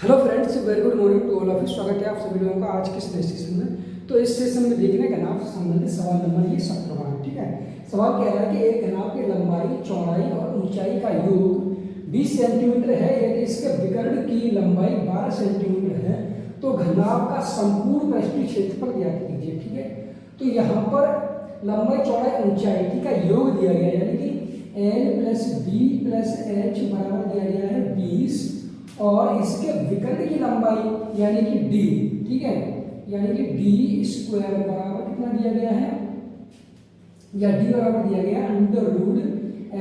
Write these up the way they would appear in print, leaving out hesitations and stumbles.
Hello friends, very good morning to all of you. स्वागत है आप सभी लोगों का आज के इस सेशन में। तो इस सेशन में देखने घनाभ से संबंधित सवाल नंबर ये 17 है। ठीक है, सवाल कह रहा है कि एक घनाभ की लंबाई, चौड़ाई और ऊंचाई का योग 20 सेंटीमीटर है। यदि इसके विकर्ण की लंबाई 12 सेंटीमीटर है तो घनाभ का संपूर्ण पृष्ठीय क्षेत्रफल ज्ञात कीजिए। ठीक है, तो यहाँ पर लंबाई, चौड़ाई, ऊंचाई का योग दिया गया है, यानी कि L plus B plus H बराबर दिया गया है 20 और इसके विकर्ण की लंबाई यानी कि d, ठीक है, यानी कि d स्क्वायर बराबर कितना दिया गया है, या d बराबर दिया गया है under root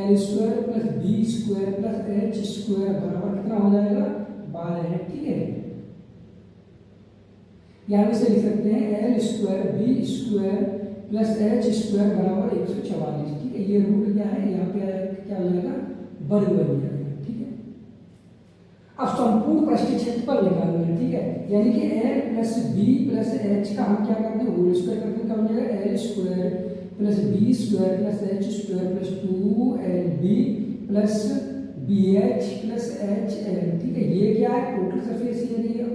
L square plus B square plus H square बराबर कितना हो जाएगा 12 है। ठीक है, यहाँ से लिख सकते हैं L square B square plus H square बराबर 144। ठीक है, ये रूट क्या है, यहाँ पे क्या हो जाएगा, वर्ग बन जाएगा। ठीक है, अब संपूर्ण पृष्ठीय क्षेत्रफल निकालना है। ठीक है, यानी कि L plus B plus H का हम क्या करते हैं, होल स्क्वायर करते हैं, क्या हो जाएगा L square plus B square plus H square plus 2LB plus BH plus HL। ठीक है, ये क्या है, टोटल सरफेस एरिया।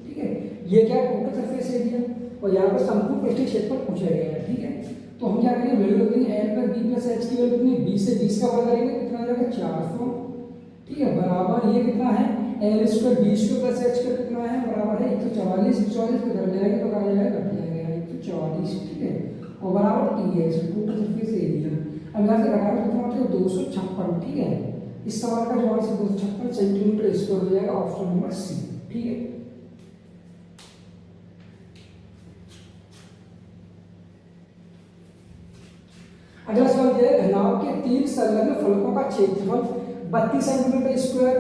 ठीक है, ये क्या है, टोटल सरफेस एरिया, और यहाँ पर संपूर्ण पृष्ठीय क्षेत्रफल पूछा गया है। ठीक है, तो हम क्या करेंगे, वैल्यू रख देंगे L plus B plus H की वैल्यू कितनी, 20 से 20 का वर्ग करेंगे कितना आ जाएगा 400। ठीक है, बराबर ये कितना है L square B square plus H square कितना है, बराबर है 144। 44 पे कर जाएगा तो आ जाएगा, घट जाएगा 144। ठीक है, और बराबर टी है टोटल सरफेस एरिया। अब यहाँ से घटाकर कितना होता है 256। ठीक है, इस सवाल का जवाब से 256 सेंटीमीटर स्क्वायर हो जाएगा, ऑप्शन नंबर सी। ठीक है, अगला सवाल यह है, घनाभ के 3 संलग्न फलकों का क्षेत्रफल 32 सेंटीमीटर स्क्वायर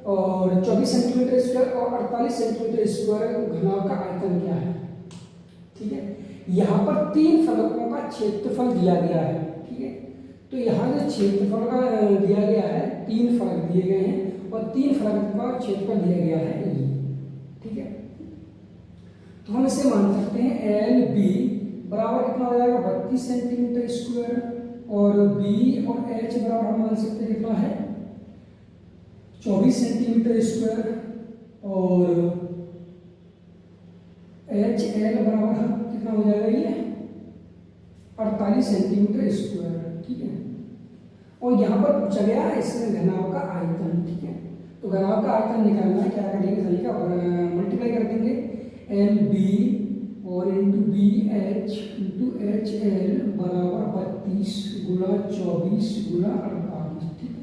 और 24 सेंटीमीटर स्क्वायर और 48 सेंटीमीटर स्क्वायर। घनाभ का आयतन क्या है। ठीक है, यहाँ पर 3 फलकों का क्षेत्रफल दिया गया है। ठीक है, तो यहाँ जो क्षेत्रफल का दिया गया है, 3 फलक दिए गए हैं और 3 फलक का क्षेत्रफल दिया गया है ये। ठीक है, तो हम इसे मान सकते हैं LB बराबर कितना हो जाएगा 32 सेंटीमीटर स्क्वायर और B और H बराबर हम मान सकते हैं कितना है 24 सेंटीमीटर स्क्वायर और HL बराबर कितना हो जाएगा ये 48 सेंटीमीटर स्क्वायर। ठीक है, और यहाँ पर पूछा गया है इस घनाभ का आयतन। ठीक है, तो घनाभ का आयतन निकालना है, क्या करेंगे, सही का मल्टीप्लाई कर देंगे LB और इंटू BH इंटू HL बराबर 32 गुणा 24 गुणा 48। ठीक है,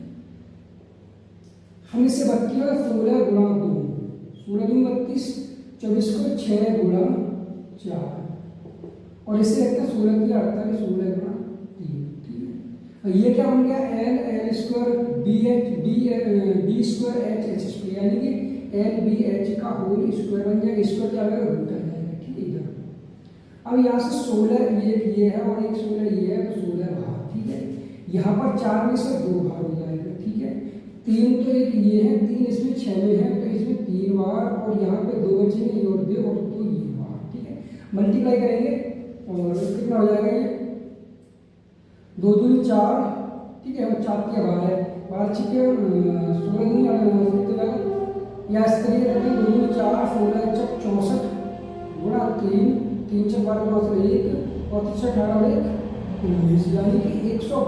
हम इसे 32 और 16 गुणा 2, 16 दूनी 32, 24 को 6 गुणा 4 और इसे लगता है 16 की 48, 16 गुणा 3। ठीक है, और ये क्या बन गया L square B square H square, यानी कि LBH का होल स्क्वायर बन जाएगा, स्क्वायर क्या होगा रूट आ जाएगा। ठीक है, इधर अब यहाँ से 16 ये है और एक 16 ये है, तो 16 बाहर। ठीक है, यहाँ पर 4 में से 2 बाहर हो जाएगा। ठीक है, 3 तो एक ये है, 3 इसमें 6 में है, तो इसमें 3 बार और यहाँ पे 2 बचेंगे, ये और 2 और 2 ये बार। ठीक है, मल्टीप्लाई करेंगे और कितना हो जाएगा ये 2 दूनी 4। ठीक है, और 4 के बाहर है, बाहर छिपे 16 दूनी कितना या इस तरीके करते हैं 2 दूनी 4 16 64 गुणा 3 3 से 12 गुणा 1 और 3 से 18 1 19, यानी कि 192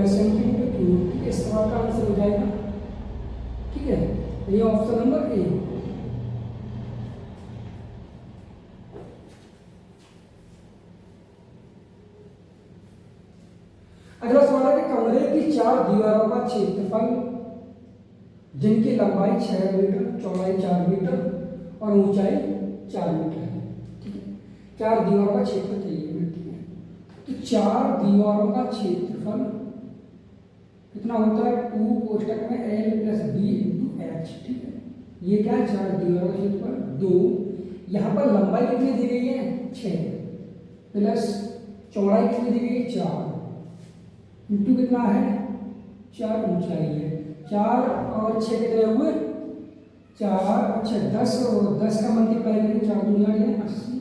सेंटीमीटर क्यूब। इस सवाल का आंसर हो जाएगा। ठीक है, ये ऑप्शन नंबर ए। अगला सवाल है कि कमरे की 4 दीवारों का क्षेत्रफल जिनकी लंबाई 6 मीटर, चौड़ाई 4 मीटर और ऊंचाई 4 मीटर है। ठीक है, 4 दीवारों का क्षेत्रफल चाहिए। ठीक है, तो 4 दीवारों का क्षेत्रफल कितना होता है 2 कोष्ठक में L plus B into H। ठीक है, ये क्या है 4 दीवारों का क्षेत्रफल 2। यहाँ पर लंबाई कितनी दी गई है 6 प्लस चौड़ाई कितनी दी गई है 4 इंटू कितना है 4 ऊंचाई है। 4 और 6 कितने हुए 4 और 6 10 और 10 का मल्टीप्लाई करेंगे 4 दूनी 80।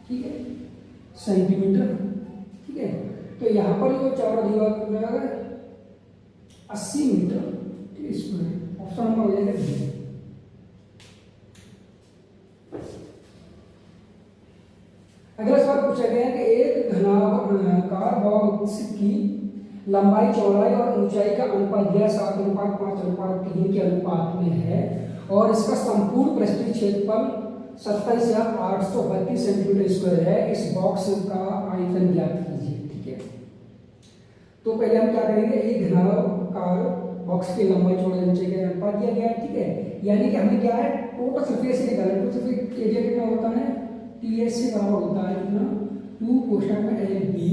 ठीक है, सेंटीमीटर। ठीक है, तो यहाँ पर जो 4 दीवार 80 मीटर स्क्वायर। ऑप्शन नंबर हो जाएगा डी। पूछा गया है कि एक घनाकार बॉक्स की लंबाई चौड़ाई और ऊंचाई का अनुपात यह 7:5:3 के अनुपात में है और इसका संपूर्ण पृष्ठीय क्षेत्रफल 27,832 सेंटीमीटर स्क्वायर है। इस बॉक्स का आयतन ज्ञात कीजिए। ठीक है, तो पहले हम क्या करेंगे, एक घनाकार बॉक्स की लंबाई चौड़ाई ऊंचाई का अनुपात दिया गया है। ठीक है, यानी कि हमें क्या है, टोटल सरफेस निकालना है। टोटल सरफेस एरिया कितना होता है, टीएस से बराबर होता है कितना, 2 कोष्ठक में L B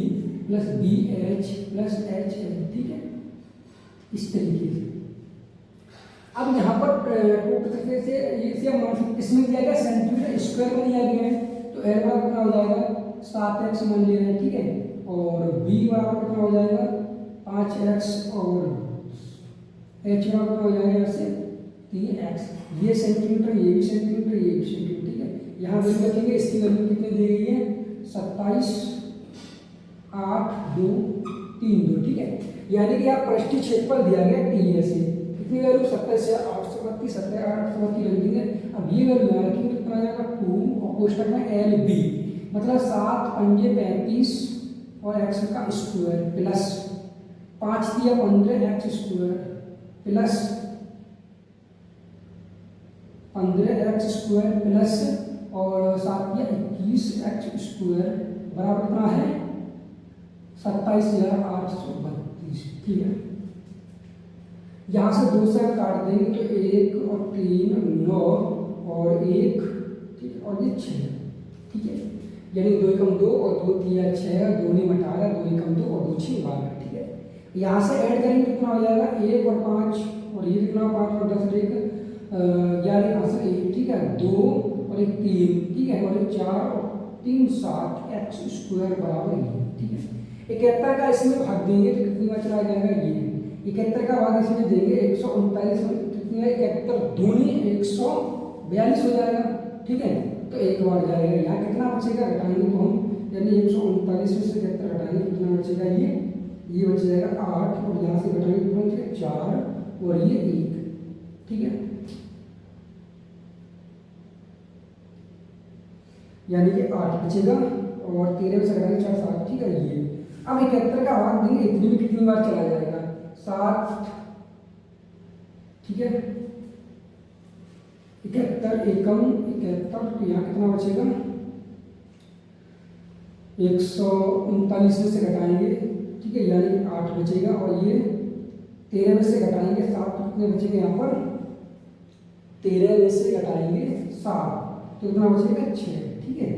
plus B H plus H L. ठीक है, इस तरीके से। अब यहाँ पर टोटल सरफेस से ये मान किसमें दिया गया, सेंटीमीटर स्क्वायर में दिया गया है, तो एल बराबर कितना हो जाएगा 7x मान ले रहे हैं। ठीक है, और बी बराबर कितना हो जाएगा 5x और एच बराबर हो जाएगा यहाँ से 3x। ये सेंटीमीटर, ये भी सेंटीमीटर, ये भी सेंटीमीटर। ठीक है, यहाँ वैल्यू रखेंगे, इसकी वैल्यू कितनी दी गई है 27, 8, 2, 3, 2। ठीक है, यानी कि यहाँ पृष्ठीय क्षेत्रफल दिया गया टी से कितनी वैल्यू 27,832 27,832 रख देंगे। अब ये वैल्यू यहाँ रखेंगे कितना आ जाएगा 2 और कोष्ठक में एल बी मतलब 7 पंजे 35 और एक्स का स्क्वायर प्लस 5 दिया 15 x square plus 15 x square plus और 7 या 21 एक्स स्क्वायर बराबर कितना है 27,832। ठीक है, यहाँ से 2 से काट देंगे तो 1 और 3 9 और 1, ठीक है, और ये 6। ठीक है, यानी 2 कम 2 और 2 3 6, 2 नहीं घटा रहा, 2 कम 2 और 2 6 12। ठीक है, यहाँ से ऐड करेंगे कितना हो जाएगा 1 और 5 और ये कितना 5 और 10 1 11 आंसर 1। ठीक है, 2 और 1 3। ठीक है, और 1 4 और 3 7 एक्स स्क्वायर बराबर ये। ठीक है, 71 का इसमें भाग देंगे तो कितनी बार चला जाएगा, ये 71 का भाग इसमें देंगे 139 में कितनी है 71 दूनी 142 हो जाएगा। ठीक है, तो एक बार जाएगा, यहाँ कितना बचेगा घटाएंगे तो हम, यानी 139 में से 71 घटाएंगे कितना बचेगा, ये बच जाएगा 8 और यहाँ से घटाएंगे कितना बचेगा 4 और ये 1। ठीक है, यानी कि 8 बचेगा और 13 में से घटाएंगे 4 7। ठीक है, ये अब 71 का भाग देंगे, इतनी में कितनी बार चला जाएगा 7। ठीक है, 71 एकम 71 तो यहाँ कितना बचेगा 139 में से घटाएंगे। ठीक है, यानी 8 बचेगा और ये 13 में से घटाएंगे 7 तो कितने बचेंगे, यहाँ पर 13 में से घटाएंगे 7 तो कितना बचेगा 6। ठीक है,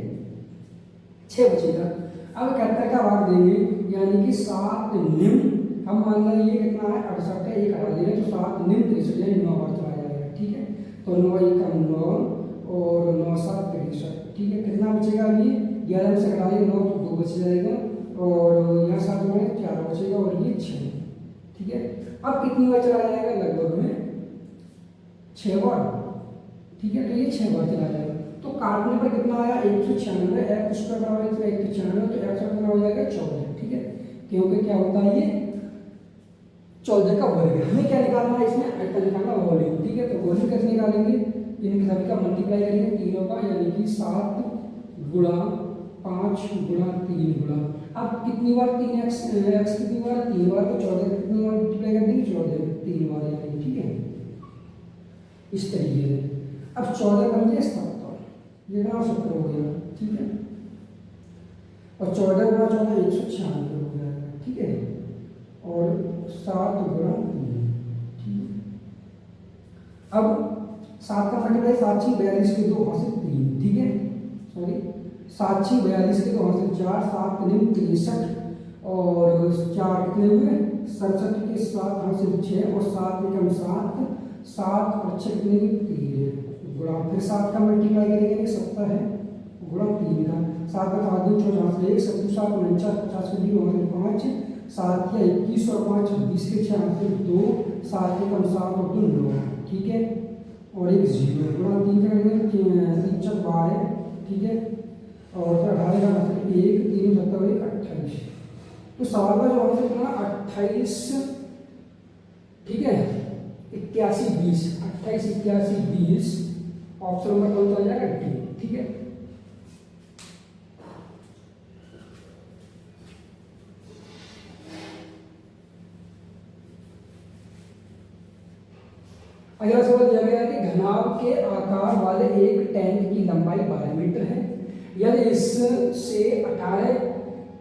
6 बचेगा। अब 71 का भाग देंगे, यानी कि 7 निम्न, हम मान लें ये कितना है 68 है, 1 हटा दे रहे तो 7 निम्न 63 यानी 9 बार चला जाएगा। ठीक है, तो 9 1 9 और 9 7 63। ठीक है, कितना बचेगा, ये 11 में से घटाएंगे 9 तो 2 बच जाएगा और यहाँ 7 में 4 बचेगा और ये 6। ठीक है, अब कितनी बार चला जाएगा, लगभग में 6 बार। ठीक है, तो ये 6 बार चला जाएगा। तो काटने पर कितना आया 196 एक्स स्क्वायर बराबर 196 तो एक्स कितना हो जाएगा 14। ठीक है, क्योंकि क्या होता है ये 14 का वर्ग है। हमें क्या निकालना है इसमें, आयतन निकालना वॉल्यूम। ठीक है, तो वॉल्यूम कैसे निकालेंगे, इनके सभी का मल्टीप्लाई करेंगे तीनों का, यानी कि 7 गुणा 5 गुणा 3 गुणा, अब कितनी बार 3x कितनी बार 3 बार, तो 14 कितनी बार मल्टीप्लाई कर देंगे 14 3 बार यानी। ठीक है, इस तरीके से। अब 14 बन जाए 70, ये ना 70 हो गया। ठीक है, और 14 गुणा 14 196 हो जाएगा। ठीक है, और 7 गुणा 3। ठीक है, अब 7 का मल्टीप्लाई 7 6 42 के 2 हाथ से 3। ठीक है, सॉरी 7 6 42 के 2 हाथ से 4 7 निम्न 63 और 4 कितने हुए 67 के 7 हाथ से 6 और 7 एकम 7 7 और 6 कितने हुए 3 गुणा, फिर 7 का मल्टीप्लाई करेंगे 70 है गुणा 3 का, 7 का 7 4 से 1 7 7 49 50 के 2 5 7 या 21 और 5 20 के 6 फिर 2 7 के कम 7 और 2 9। ठीक है, और एक 0 गुणा 3 करेंगे 3 4 12। ठीक है, और फिर 18 का मतलब 1 3 7 1 28। तो सवाल का जो आंसर कितना 28। ठीक है, 81 20 28 81 20 ऑप्शन नंबर कौन सा आ जाएगा डी। ठीक है, अगला सवाल दिया गया है कि घनाभ के आकार वाले एक टैंक की लंबाई 12 मीटर है, यदि इससे 18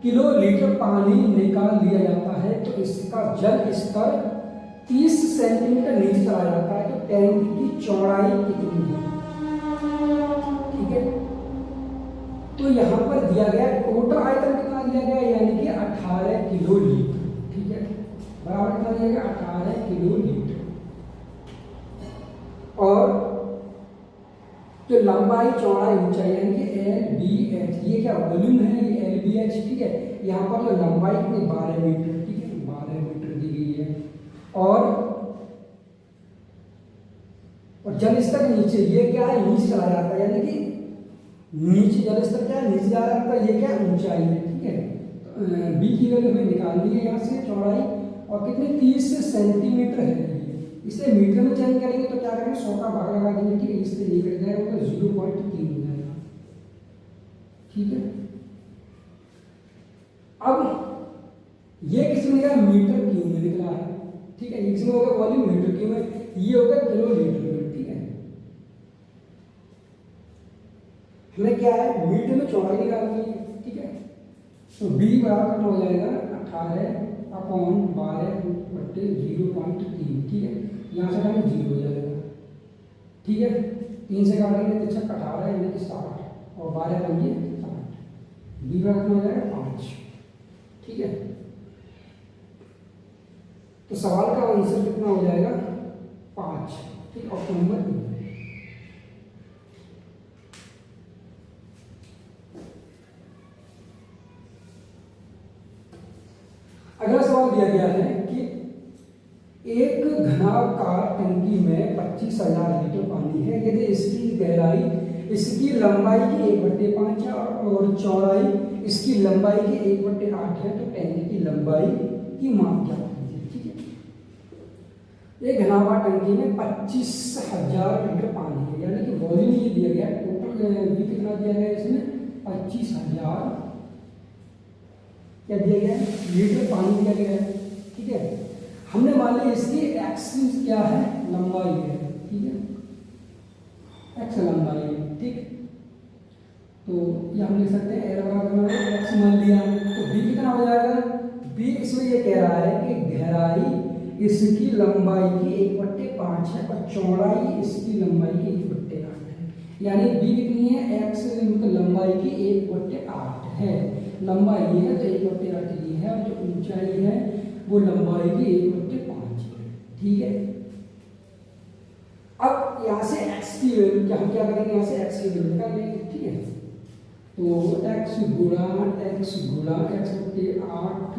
किलो लीटर पानी निकाल लिया जाता है तो इसका जल स्तर 30 सेंटीमीटर नीचे चला जाता है, तो टैंक की चौड़ाई कितनी है? ठीक है, तो यहाँ पर दिया गया टोटल आयतन कितना दिया गया, यानी कि 18 किलो लीटर। ठीक है, बराबर कितना दिया गया, 18 किलो लीटर। और जो लंबाई चौड़ाई ऊंचाई यानी कि LBH, ये क्या वॉल्यूम है, ये LBH। ठीक है, यहाँ पर जो लंबाई कितनी 12 मीटर। ठीक है, 12 मीटर दी गई है। और जल स्तर नीचे, ये क्या है, नीचे चला जाता है, यानी कि नीचे जल स्तर क्या है, नीचे जा रहा है, ये क्या ऊंचाई है। ठीक है, तो बी की वैल्यू हमें निकालनी है यहाँ से चौड़ाई, और कितनी 30 सेंटीमीटर है। इसे मीटर में चेंज करेंगे तो क्या करेंगे, 100 का भाग लगा देंगे। ठीक है, इससे निकल जाएगा तो 0.3 हो जाएगा। ठीक है, अब ये किसमें निकला, मीटर क्यूब में निकला है। ठीक है, इसमें होगा वॉल्यूम मीटर क्यूब में, ये होगा किलो लीटर में। ठीक है, हमें क्या है, मीटर में चौड़ाई निकालनी है। ठीक है, तो बी बराबर कितना हो जाएगा, 18/12/0.3। ठीक है, यहाँ से हमें 0 हो जाएगा। ठीक है, 3 से काटेंगे तो 6 18 यानी कि 60, और 12 बनिए 60। बी बराबर कितना हो जाएगा, 5। ठीक है, तो सवाल का आंसर कितना हो जाएगा, 5। ठीक, ऑप्शन नंबर E। अगला सवाल दिया गया है कि एक घनाकार टंकी में 25,000 लीटर पानी है, यदि इसकी गहराई इसकी लंबाई की 1/5 है और चौड़ाई इसकी लंबाई की 1/8 है, तो टंकी की लंबाई की माप क्या कीजिए। ठीक है, एक घनाकार टंकी में 25,000 लीटर पानी है, यानी कि वॉल्यूम ये दिया गया, टोटल भी कितना दिया गया इसमें, 25,000 क्या दिया गया है, लीटर पानी दिया गया है। ठीक है, हमने मान लिया इसकी एक्सिस क्या है, लंबाई है। ठीक है, एक्स लंबाई है। ठीक, तो ये हम लिख सकते हैं एल बराबर एक्स मान लिया, तो बी कितना हो जाएगा, बी इसमें ये कह रहा है कि गहराई इसकी लंबाई की 1/5 है और चौड़ाई इसकी लंबाई की 1/8 है, यानी बी कितनी है, एक्स लंबाई की 1/8 है। लंबाई ये है तो 1/8 ये है, और जो ऊंचाई है वो लंबाई की 1/5 है। ठीक है, अब यहाँ से x की वैल्यू क्या, हम क्या करेंगे, यहाँ से x की वैल्यू निकाल लेंगे। ठीक है, तो x गुणा x/8।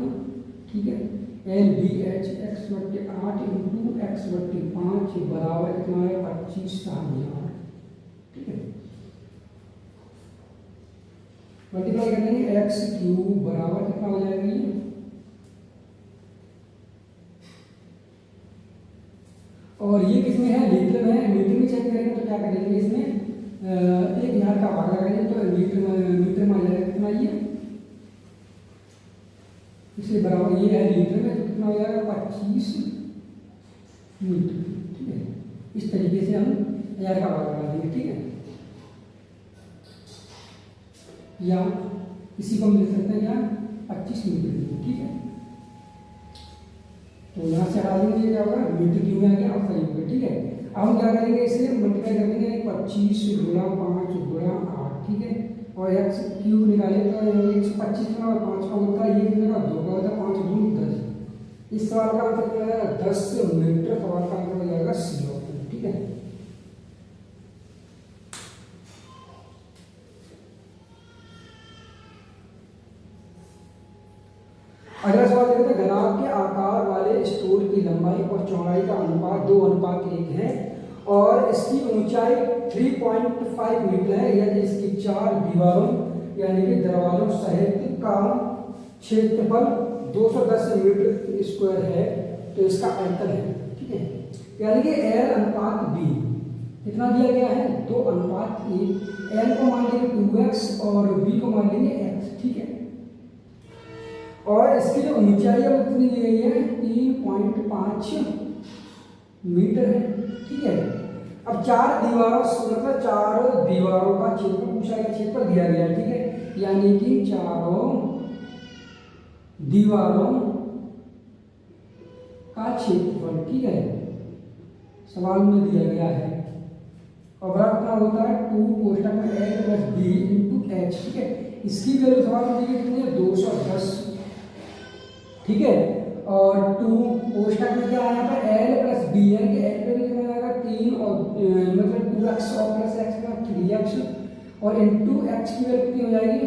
ठीक है, LBH x/8 इंटू x/5 बराबर कितना है, 25,000। ठीक है, मल्टीप्लाई कर लेंगे, एक्स क्यूब बराबर कितना हो जाएगा ये, और ये किसमें है, लीटर में है। मीटर में चेक करेंगे तो क्या करेंगे, इसमें 1000 का भाग लगाएंगे तो मीटर में आ जाएगा कितना, ये इसके बराबर ये है लीटर में, तो कितना हो जाएगा, 25 मीटर। ठीक है, इस तरीके से हम 1000 का भाग लगा देंगे। ठीक है, या इसी को हम लिख सकते हैं यहाँ 25 मीटर। ठीक है, तो यहाँ से हटा देंगे, क्या होगा, मीटर क्यूब में आ गया, अब सही होगा। ठीक है, अब हम क्या करेंगे, इसे मल्टीप्लाई कर देंगे, 25 गुणा 5 गुणा 8। ठीक है, और एक्स क्यूब निकाले तो 125 का 5 का होता है, ये कितने का, 2 का होता है, 5 दूनी 10। इस सवाल का आंसर क्या है, 10 मीटर। सवाल का आंसर हो जाएगा सी ऑप्शन। ठीक है, अगला सवाल देखते हैं, घनाभ के आकार वाले स्टूल की लंबाई और चौड़ाई का अनुपात 2:1 है और इसकी ऊंचाई 3.5 मीटर है, यदि इसकी 4 दीवारों यानी कि दरवाजों सहित का क्षेत्रफल 210 मीटर स्क्वायर है, तो इसका आयतन है। ठीक है, यानी कि L/B कितना दिया गया है, 2:1। L को मान लेंगे 2x और B को मान लेंगे x। ठीक है, और इसकी जो ऊंचाई है वो कितनी दी गई है, 3.5 मीटर है, ठीक है। अब 4 दीवारों मतलब 4 दीवारों का क्षेत्रफल पूछा गया, क्षेत्रफल दिया गया, ठीक है, यानी कि 4 दीवारों का क्षेत्रफल, ठीक है, सवाल में दिया गया है। और बड़ा कितना होता है 2 कोष्टक में L plus B into H, ठीक है। इसकी वैल्यू सवाल में दी गई कितनी है 210, ठीक है। और 2 कोष्टक में क्या है यहाँ पर L प्लस B, यानी कि L पे भी कितना आएगा 3 और मतलब 2x और प्लस x का 3x और इंटू x की वैल्यू कितनी हो जाएगी,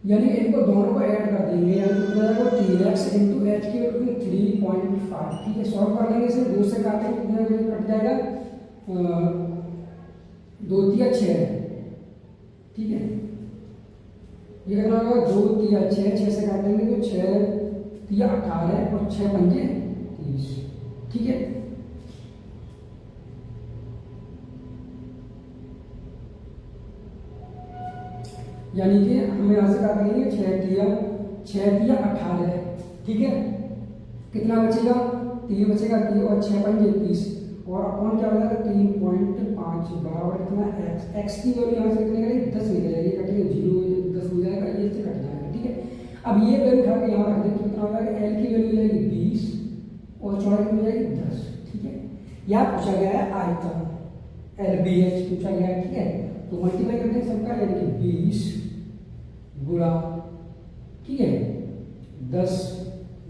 यानी इनको दोनों को ऐड कर देंगे, यानी कितना हो जाएगा 3x इंटू h की वैल्यू 3.5, ठीक है। सॉल्व कर लेंगे इसे, 2 से काटेंगे कितना कट जाएगा 2 तिया 6, ठीक है। ये कितना होगा 2 तिया 6, 6 से काटेंगे तो 6 तिया 18 और 6 पंजे 30, ठीक है। यानी कि हम यहाँ से क्या करेंगे 6 तिया 18, ठीक है। कितना बचेगा 3 बचेगा 3 और 6 पंजे 30 और अपॉन क्या हो जाएगा 3.5 बराबर कितना x की वैल्यू यहाँ से कितनी निकलेगी 10 निकलेगी, कटेंगे 0 10 हो जाएगा, ये से कट जाएगा, ठीक है। अब ये वैल्यू उठा के यहाँ रख दें तो कितना हो जाएगा L की वैल्यू हो जाएगी 20 और चौड़ाई कितनी हो जाएगी 10, ठीक है। यहाँ पूछा गया है आयतन LBH पूछा गया है, ठीक है। तो मल्टीप्लाई करते हैं सबका, यानी कि 20 गुणा, ठीक है, 10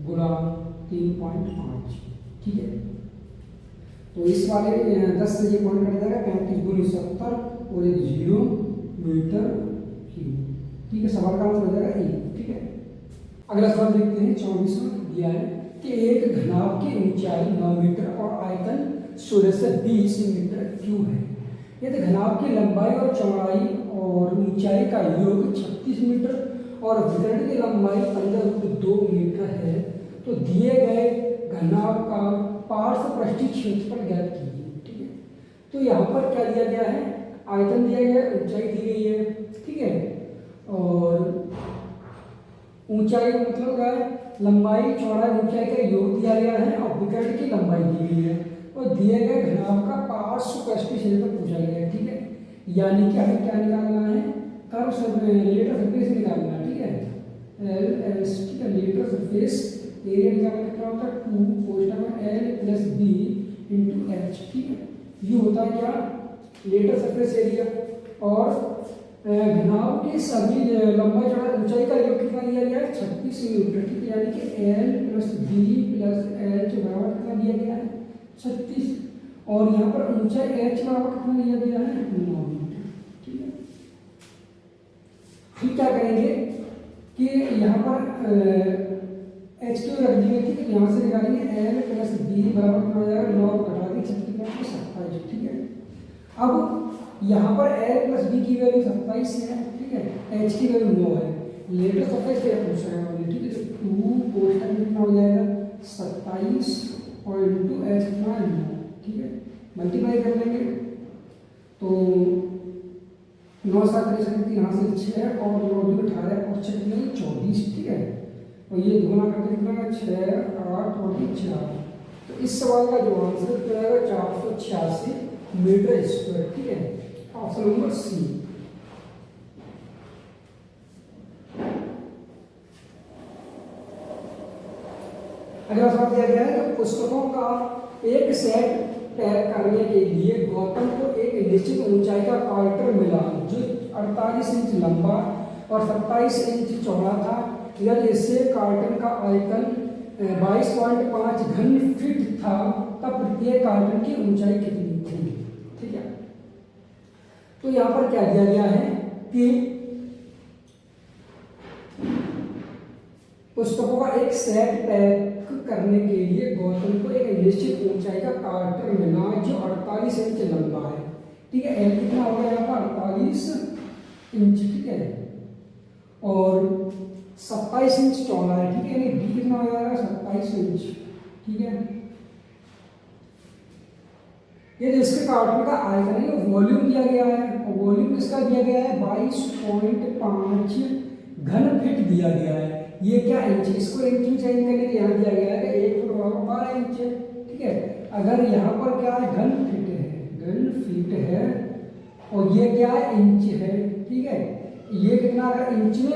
गुणा 3.5, ठीक है। तो इस वाले 10 से ये पॉइंट कट जाएगा 35 गुनी 70 और एक 0 मीटर क्यूब, ठीक है। सवाल का आंसर हो जाएगा ए, ठीक है। अगला सवाल देखते हैं 24वां दिया है कि एक घनाभ की ऊंचाई 9 मीटर और आयतन 16 से 20 मीटर क्यूब है। यदि घनाभ की लंबाई और चौड़ाई और ऊंचाई का योग 36 मीटर और विकर्ण की लंबाई 15√2 मीटर है, तो दिए गए घनाभ का पार्श्व पृष्ठीय क्षेत्रफल ज्ञात कीजिए, ठीक है। तो यहाँ पर क्या दिया गया है, आयतन दिया गया है, ऊंचाई दी गई है, ठीक है, और ऊंचाई मतलब क्या है लंबाई चौड़ाई ऊंचाई का योग दिया गया है और विकर्ण की लंबाई दी गई है और दिए गए घनाभ का पार्श्व पृष्ठीय क्षेत्रफल पूछा गया है, ठीक है। यानी कि हमें क्या निकालना है, कर्व लेटर सरफेस निकालना है, ठीक है। LS, ठीक है, लेटर सरफेस एरिया निकालना कितना होता है 2 कोष्टक में L plus B into H, ठीक है। ये होता है क्या लेटर सरफेस एरिया और घनाभ की सभी लंबाई चौड़ाई ऊंचाई का योग कितना दिया गया है 36 मीटर, ठीक है। यानी कि L plus B plus H बराबर कितना दिया गया है 36 और यहाँ पर ऊंचाई H बराबर कितना दिया गया है 9 मीटर, ठीक है। फिर क्या करेंगे कि यहाँ पर H क्यों रख देंगे, ठीक है। यहाँ से निकालेंगे L प्लस B बराबर कितना हो जाएगा 9 घटा देंगे 36 27, ठीक है। अब यहाँ पर L प्लस B की वैल्यू 27 है, ठीक है, H की वैल्यू 9 है, लेटर सरफेस से पूछ रहे हैं, ठीक है। तो 2 कोष्टक में कितना हो जाएगा 27 और इंटू H कितना 9, ठीक है, मल्टीप्लाई कर लेंगे तो 9 7 63 यहाँ से 6 और 9 2 18 और 6 कितने 24, ठीक है। और ये गुना करके कितना 6 8 और 4, तो इस सवाल का जो आंसर क्या आएगा 486 मीटर स्क्वायर, ठीक है। Option number C. अगला सवाल दिया गया है कि पुस्तकों का एक सेट पैक करने के लिए गौतम को एक निश्चित ऊंचाई का कार्टर मिला जो 48 इंच लंबा और 27 इंच चौड़ा था। यदि इससे कार्टन का आयतन 22.5 घन फीट था तब प्रत्येक कार्टन की ऊंचाई कितनी थी, ठीक है। तो यहाँ पर क्या दिया गया है कि पुस्तकों का एक सेट पैक करने के लिए गौतम को एक निश्चित ऊंचाई का कार्टर मिला जो 48 इंच लंबा है, ठीक है। एल कितना होगा यहाँ पर 48 इंच, ठीक है, और 27 इंच चौड़ा है, ठीक है। यानी बी कितना हो जाएगा 27 इंच, ठीक है। ये जिसके कार्टन का आयतन है वॉल्यूम दिया गया है और वॉल्यूम किसका दिया गया है 22.5 घन फीट दिया गया है। ये क्या इंच, इसको इंच में चेंज करने के यहाँ दिया गया है 1 फुट बराबर 12 इंच, ठीक है। अगर यहाँ पर क्या है घन फीट है और ये क्या है इंच है, ठीक है। ये कितना अगर इंच में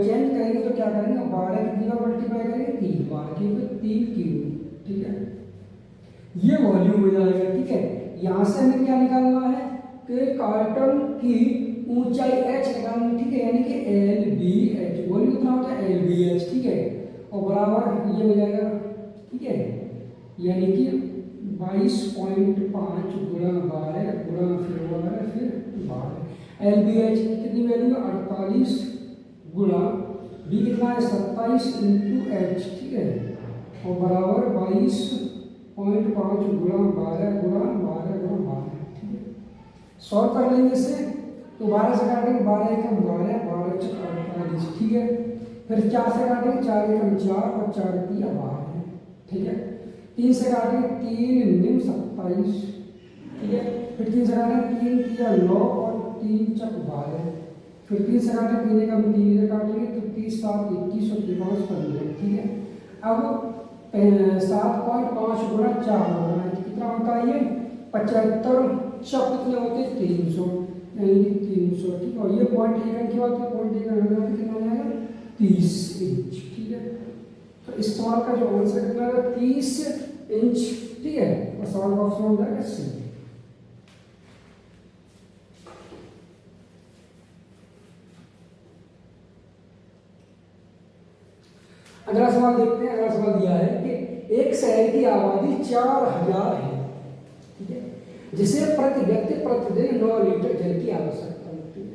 चेंज करेंगे तो क्या करेंगे 12 कितनी बार मल्टीप्लाई करेंगे 3 बार, क्योंकि 3 क्यूब, ठीक है। ये वॉल्यूम हो जाएगा, ठीक है। यहाँ से हमें क्या निकालना है कि कार्टन की ऊंचाई h निकालनी, ठीक है, यानी कि LBH, वॉल्यूम कितना होता है LBH, ठीक है। और बराबर ये हो जाएगा, ठीक है, यानी कि 22.5 गुणा 12 गुणा फिर 12 फिर 12। LBH की कितनी वैल्यू है 48 गुणा B कितना है 27 इंटू H, ठीक है, और बराबर 22.5 गुणा 12 गुणा 12 गुणा 12, ठीक है। सॉल्व कर लेंगे इससे तो 12 से काटेंगे 12 एकम 12 12 चक 48, ठीक है। फिर 4 से काटेंगे 4 एकम 4 और 4 तिया 12, ठीक है। 3 से काटेंगे 3 निम 27, ठीक है। फिर 3 से काटेंगे 3 तिया 9 और 3 चक 12, फिर 3 से काटेंगे 3 एकम 3 से काटेंगे तो 30 7 21 और 5 15, ठीक है। अब 7.5 गुणा 4 होगा कितना होता है ये 75 शब्द कितने होते हैं 300, यानी कि 300, ठीक है। और ये पॉइंट टेकन की बात है, पॉइंट टेकन कितना हो जाएगा 30 इंच, ठीक है। तो इस सवाल का जो आंसर कितना है 30 इंच, ठीक है। और सवाल का ऑप्शन हो जाएगा सी। अगला सवाल देखते हैं। अगला सवाल दिया है कि एक शहर की आबादी 4000 है, ठीक है, जिसे प्रति व्यक्ति प्रतिदिन 9 लीटर जल की आवश्यकता होती है।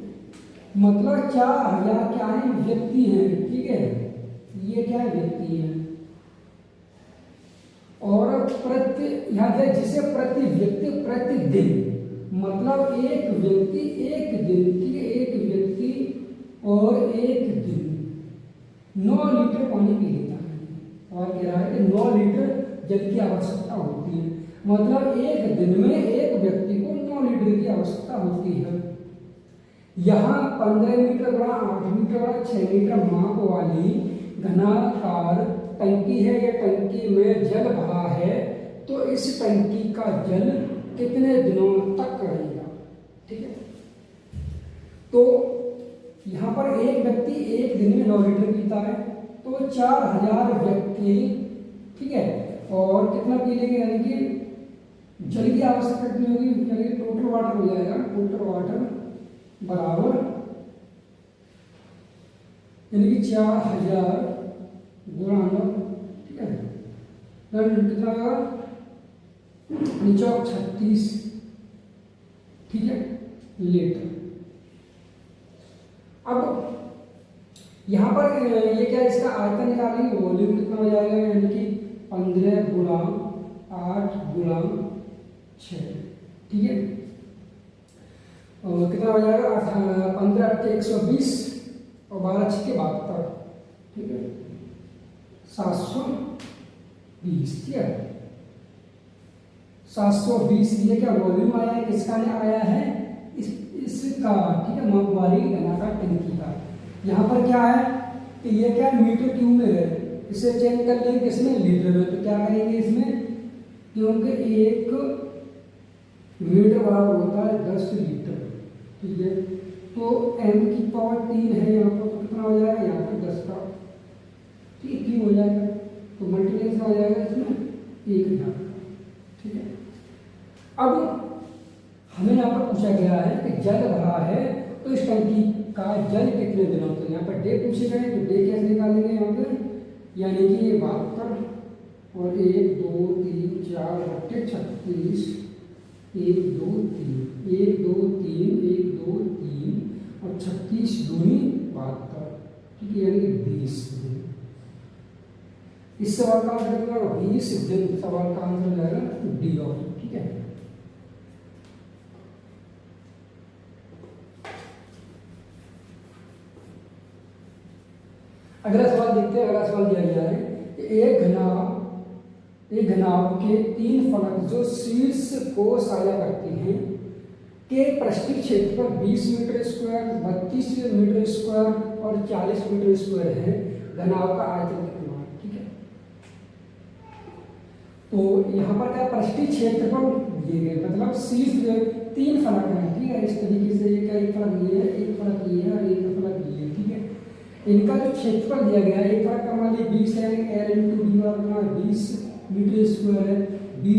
मतलब 4000 क्या है व्यक्ति हैं, ठीक है, ये क्या व्यक्ति हैं, और प्रति यहाँ से जिसे प्रति व्यक्ति प्रतिदिन, मतलब एक व्यक्ति एक दिन, ठीक है, एक व्यक्ति और एक दिन 9 लीटर पानी पी लेता है। और कह रहा है कि 9 लीटर जल की आवश्यकता होती है, मतलब एक दिन में एक व्यक्ति को 9 लीटर की आवश्यकता होती है। यहाँ 15 मीटर बड़ा 8 मीटर बड़ा 6 मीटर माप वाली घनाकार टंकी है, या टंकी में जल भरा है, तो इस टंकी का जल कितने दिनों तक रहेगा, ठीक है। तो यहाँ पर एक व्यक्ति एक दिन में 9 लीटर पीता है, तो 4000 व्यक्ति, ठीक है, और कितना पी लेंगे, यानी कि जल की आवश्यकता कितनी होगी, यानी कि टोटल वाटर हो जाएगा, टोटल वाटर बराबर, यानी कि 4000 गुणा 9, ठीक है, कितना होगा नीचे 36, ठीक है, लीटर। अब यहाँ पर ये क्या इसका आयतन निकालेंगे, वॉल्यूम कितना हो जाएगा, यानी कि 15 गुणा 8 गुणा 6, ठीक है, और कितना हो जाएगा 15 × 120 और 12 × 6 72, ठीक है, 720, ठीक है, 720। ये क्या वॉल्यूम आया है, किसका ने आया है इसका, ठीक है, माप वाली घनाकार टंकी का। यहाँ पर क्या है कि ये क्या मीटर क्यूब में है, इसे चेंज कर लेंगे किसमें लीटर में, तो क्या करेंगे इसमें, क्योंकि 1 मीटर बराबर होता है 10 लीटर, ठीक है। तो m की पावर 3 है यहाँ पर, तो कितना हो जाएगा यहाँ पर 10 का, ठीक क्यों हो जाएगा, तो मल्टीप्लिकेशन हो जाएगा इसमें 1000, ठीक है। अब हमें यहाँ पर पूछा गया है कि जल भरा है, तो इस टंकी का जल कितने दिनों तक, यहाँ पर डे पूछे गए, तो डे कैसे निकालेंगे यहाँ पर, यानी कि ये 72 और 1 2 3 4 बट्टे 36, 1 2 3 1 2 3 1 2 3 और 36 दूनी 72, ठीक है, यानी कि 20 दिन। इस सवाल का आंसर कितना 20 दिन, सवाल का आंसर हो जाएगा डी ऑप्शन, ठीक है। अगला सवाल देखते हैं। अगला सवाल दिया गया है कि एक घनाभ के 3 फलक जो शीर्ष को साझा करते हैं के पृष्ठीय क्षेत्र पर 20 मीटर स्क्वायर, 32 मीटर स्क्वायर और 40 मीटर स्क्वायर है, घनाभ का आयतन कितना है, ठीक है। तो यहाँ पर क्या पृष्ठीय क्षेत्रफल दिए गए, मतलब शीर्ष 3 फलक हैं, ठीक है। इस तरीके से एक फलक ये है, एक फलक ये है और एक फलक ये है, ठीक है। इनका जो क्षेत्रफल दिया गया है, एक फलक का मान लीजिए 20 है, एल इंटू डी वाला कितना 20 मीटर स्क्वायर है, बी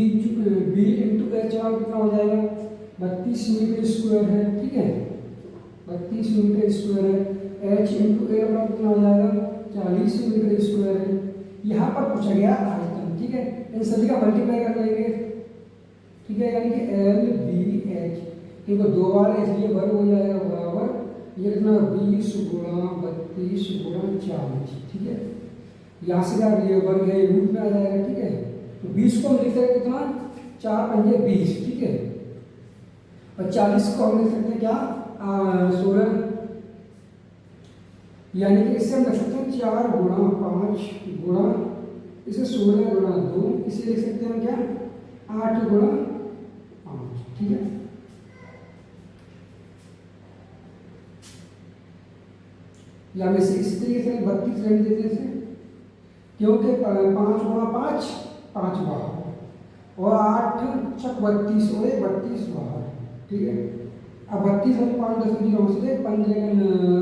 इंटू एच वाला कितना हो जाएगा 32 मीटर स्क्वायर है, ठीक है, 32 मीटर स्क्वायर है। एच इंटू ए वाला कितना हो जाएगा 40 मीटर स्क्वायर है। यहाँ पर पूछा गया आयतन, ठीक है। इन सभी का मल्टीप्लाई कर लेंगे, ठीक है, यानी कि एल बी एच, क्योंकि 2 बार इसलिए वर्ग हो जाएगा बराबर ये कितना 20 गुणा 32 गुणा 40, ठीक है। यहाँ से क्या ये वर्ग है रूट में आ जाएगा, ठीक है। तो 20 को हम लिख सकते कितना 4 पंजे 20, ठीक है, और 40 को हम लिख सकते हैं क्या 16, यानी कि इससे हम लिख सकते हैं 4 गुणा 5 गुणा इसे 16 गुणा 2, इसे लिख सकते हैं क्या 8 गुणा 5, ठीक है। या में से इस तरीके से 32 रख देते हैं, क्योंकि 5 गुणा 5 5 बाहर और 8 छक 32 हो 32 बाहर, ठीक है। अब 32 और 5 10 की रौस से 15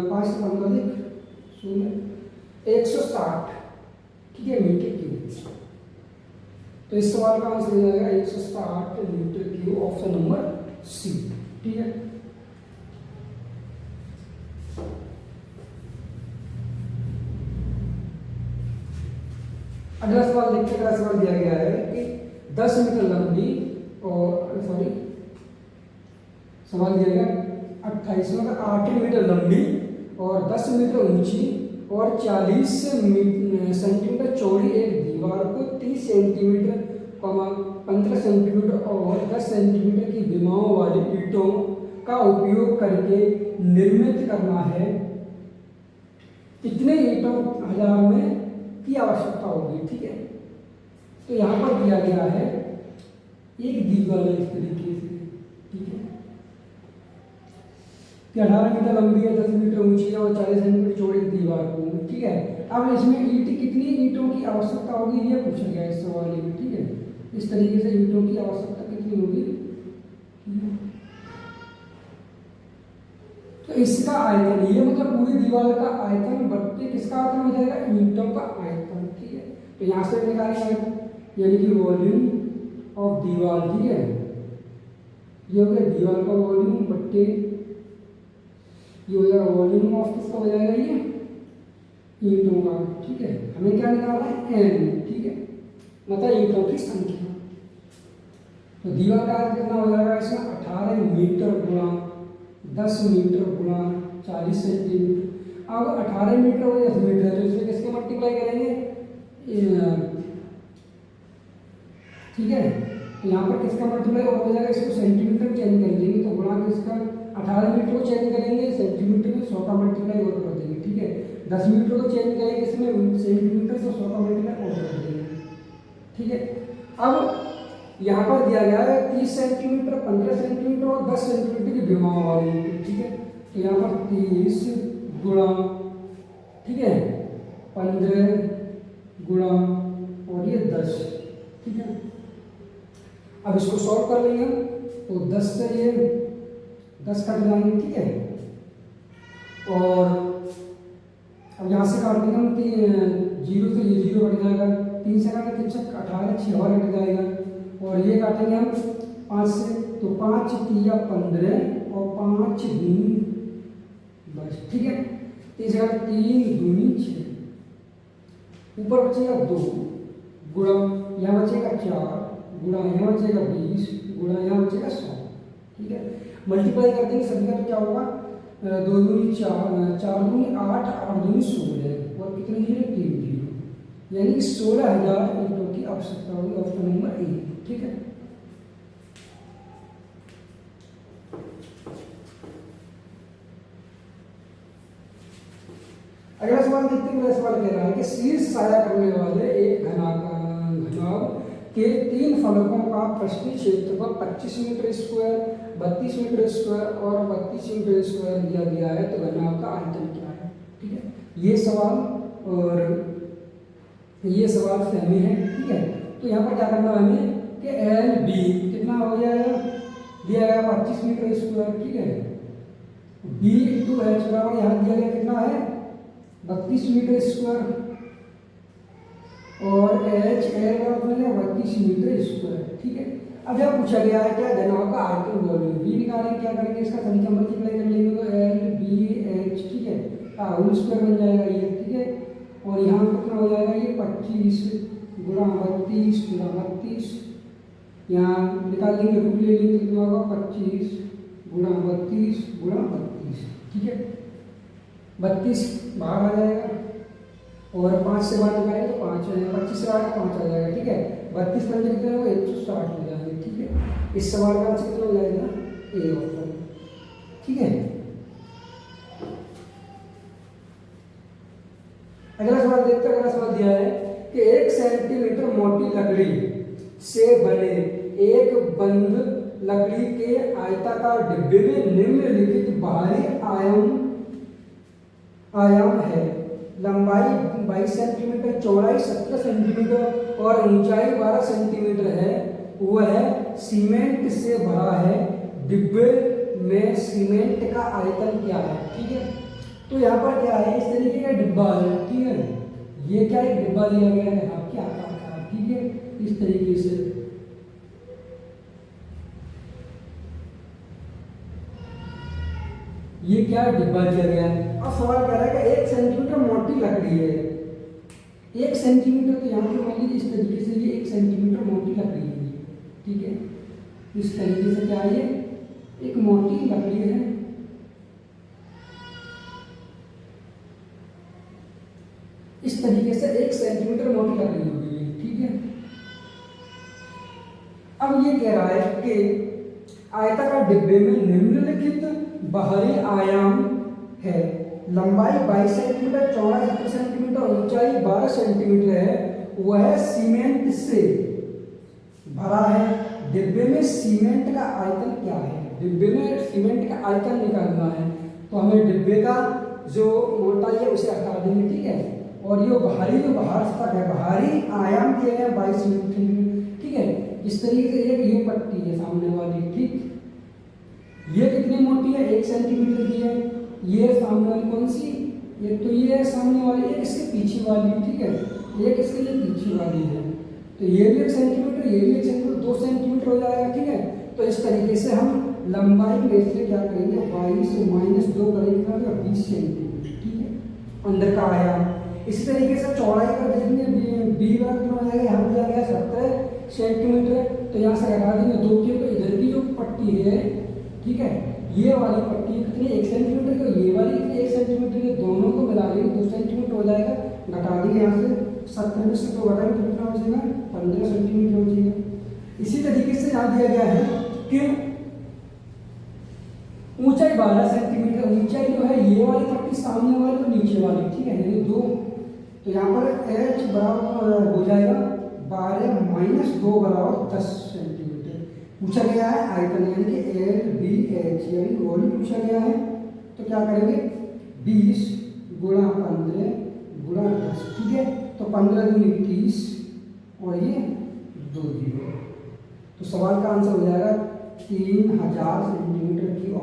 5 से 15 16 160, ठीक है, मीटर क्यूब। तो इस सवाल का आंसर हो जाएगा 160 metre cube, option number C, ठीक है। अगला सवाल देखते हैं। अगला सवाल दिया गया है कि 10 मीटर लंबी और सवाल दिया गया 28 का 8 मीटर लंबी और 10 मीटर ऊंची और 40 सेंटीमीटर चौड़ी एक दीवार को 30 सेंटीमीटर 15 सेंटीमीटर और 10 सेंटीमीटर की विमाओं वाली ईंटों का उपयोग करके निर्मित करना है। कितने ईंटों 1000 में की आवश्यकता होगी, ठीक है। तो यहाँ पर दिया गया है एक दीवार इस तरीके से, ठीक है, कि 18 मीटर लंबी है, 10 मीटर ऊंची है और 40 सेंटीमीटर चौड़ी दीवार को, ठीक है। अब इसमें ईंट कितनी ईंटों की आवश्यकता होगी ये पूछा गया इस सवाल में, ठीक है। इस तरीके से ईंटों की आवश्यकता कितनी होगी, तो इसका आयतन ये मतलब पूरी दीवार का आयतन बट्टे किसका आयतन हो जाएगा ईंटों का आयतन, ठीक है। तो यहाँ से निकालेंगे यानी कि वॉल्यूम ऑफ दीवार, ठीक है, ये हो गया दीवार का वॉल्यूम बट्टे ये हो जाएगा वॉल्यूम ऑफ किसका हो जाएगा ये ईंटों का, ठीक है। हमें क्या निकालना है एन, ठीक है, मतलब ईंटों की संख्या। तो दीवार का आयतन कितना हो जाएगा इसमें 18 मीटर गुणा 10 मीटर गुणा 40 सेंटीमीटर। अब 18 मीटर और 10 मीटर है तो इसमें किसके मल्टीप्लाई करेंगे, ठीक है। तो यहाँ पर किसका मल्टीप्लाई और हो जाएगा, इसको सेंटीमीटर चेंज कर देंगे तो गुणा किसका 18 मीटर को चेंज करेंगे सेंटीमीटर में 100 का मल्टीप्लाई और कर देंगे, ठीक है। 10 मीटर को चेंज करेंगे इसमें सेंटीमीटर से 100 का मल्टीप्लाई और कर देंगे, ठीक है। अब यहाँ पर दिया गया है 30 सेंटीमीटर 15 सेंटीमीटर और 10 सेंटीमीटर की विमाओं वाली, ठीक है। तो यहाँ पर 30 गुणा, ठीक है, 15 गुणा और ये 10, ठीक है। अब इसको सॉल्व कर लेंगे तो 10 से ये 10 कट जाएंगे, ठीक है। और अब यहाँ से काट देंगे हम 0 से ये 0 कट जाएगा, 3 से काटेंगे 18 6 और कट जाएगा और ये काटेंगे हम 5 से तो 5 3 15 और 5 दूनी 10, ठीक है। 3 दूनी 6, ऊपर बचेगा 2 गुणा यहाँ बचेगा 4 गुणा यहाँ बचेगा 20 गुणा यहाँ बचेगा 100, ठीक है। मल्टीप्लाई कर देंगे सभी का तो क्या होगा 2 दूनी 4 4 दूनी 8 8 दूनी 16 और कितने 0 3 0, यानी कि 16,000 ईंटों की आवश्यकता होगी, ऑप्शन नंबर ए, ठीक है। अगला सवाल देखते हैं। अगला सवाल कह रहा है कि शीर्ष साया करने वाले एक घनाभ के 3 फलकों का पृष्ठीय क्षेत्रफल 25 मीटर स्क्वायर 32 मीटर स्क्वायर और 32 मीटर स्क्वायर दिया गया है, तो घनाभ का आयतन क्या है, ठीक है। ये सवाल और ये सवाल सहमी है, ठीक है। तो यहाँ पर क्या करना है हमें कि एल बी कितना हो जाएगा, दिया गया 25 मीटर स्क्वायर, ठीक है। बी इंटू एच बराबर यहाँ दिया गया कितना है 32 मीटर स्क्वायर, और एच एल बराबर 32 मीटर स्क्वायर, ठीक है। अब यह पूछा गया है क्या घनत्व का आयतन वॉल्यूम बी निकालेंगे, क्या करेंगे इसका संख्या मल्टीप्लाई कर लेंगे तो एल बी एच, ठीक है, का होल स्क्वायर बन जाएगा ये, ठीक है। और यहाँ कितना हो जाएगा ये 25 गुणा 32 गुणा 32, यहाँ निकाल लेंगे रूट ले लेंगे कितना होगा 25 गुणा 32 गुणा 32, ठीक है। 32 बाहर आ जाएगा और 5 से बाहर निकालेंगे तो 5 हो जाएगा, 25 से बाहर 5 आ जाएगा, ठीक है। 32 पंजे कितने होगा 160 हो जाएंगे, ठीक है। इस सवाल का आंसर कितना हो जाएगा ए ऑप्शन, ठीक है। अगला सवाल देखते हैं। अगला सवाल दिया है कि 1 सेंटीमीटर मोटी लकड़ी से बने एक बंद लकड़ी के आयताकार डिब्बे में निम्नलिखित बाहरी आयाम है, लंबाई 22 सेंटीमीटर, चौड़ाई 17 सेंटीमीटर और ऊंचाई 12 सेंटीमीटर है। वह सीमेंट से भरा है, डिब्बे में सीमेंट का आयतन क्या है, ठीक है। तो यहाँ पर क्या है, इस तरीके का डिब्बा है, ठीक है। ये क्या एक डिब्बा दिया गया है आपके आकार का, ठीक है, इस तरीके से। ये क्या डिब्बा दिया गया है। अब सवाल कह रहा है कि 1 सेंटीमीटर मोटी लकड़ी है, 1 सेंटीमीटर, तो यहाँ पे मान लीजिए इस तरीके से ये 1 सेंटीमीटर मोटी लकड़ी है, ठीक है। इस तरीके से क्या है ये एक मोटी लकड़ी है, इस तरीके से 1 सेंटीमीटर मोटी लकड़ी होगी, ठीक है। अब ये कह रहा है कि आयताकार डिब्बे में निम्नलिखित बाहरी आयाम है, लंबाई 22 सेंटीमीटर, चौड़ाई 17 सेंटीमीटर, ऊंचाई 12 सेंटीमीटर है। वह सीमेंट से भरा है, डिब्बे में सीमेंट का आयतन क्या है। डिब्बे में सीमेंट का आयतन निकालना है, तो हमें डिब्बे का जो मोटाई है उसे हटा देंगे, ठीक है। और ये बाहरी जो बाहर तक है, बाहरी आयाम दिए गए 22 सेंटीमीटर, ठीक है। इस तरीके से एक ये पट्टी है सामने वाली, ठीक, ये कितनी मोटी है 1 सेंटीमीटर की है। ये सामने वाली कौन सी, एक तो ये है सामने वाली, एक इसके पीछे वाली, ठीक है, एक इसके लिए पीछे वाली है। तो ये भी 1 सेंटीमीटर, ये भी 1 सेंटीमीटर, 2 सेंटीमीटर हो जाएगा, ठीक है। तो इस तरीके से हम लंबाई में से क्या करेंगे 22 माइनस 2 करेंगे 20 सेंटीमीटर, ठीक है, अंदर का आयाम। इसी तरीके से चौड़ाई का देखेंगे बी का कितना हो जाएगा, यहाँ दिया गया 17 सेंटीमीटर, तो यहाँ से हटा देंगे 2 की, तो इधर की जो पट्टी है, ठीक है, ये वाली पट्टी कितनी 1 सेंटीमीटर की, ये वाली 1 सेंटीमीटर की, दोनों को मिला लेंगे 2 सेंटीमीटर हो जाएगा, घटा देंगे यहाँ से 17 में से 2 घटाएंगे तो कितना हो जाएगा 15 सेंटीमीटर हो जाएगा। इसी तरीके से यहाँ दिया गया है कि ऊंचाई 12 सेंटीमीटर, ऊंचाई जो है ये वाली पट्टी सामने वाली और नीचे वाली, ठीक है, ये 2, तो यहाँ पर एच बराबर हो जाएगा 12 माइनस 2 बराबर 10 सेंटीमीटर। पूछा गया है आयतन यानी कि एल बी एच यानी वॉल्यूम पूछा गया है, तो क्या करेंगे 20 गुणा 15 गुणा 10, ठीक है। तो 15 दूनी 30 और ये 2 0, तो सवाल का आंसर हो जाएगा 3000 सेंटीमीटर की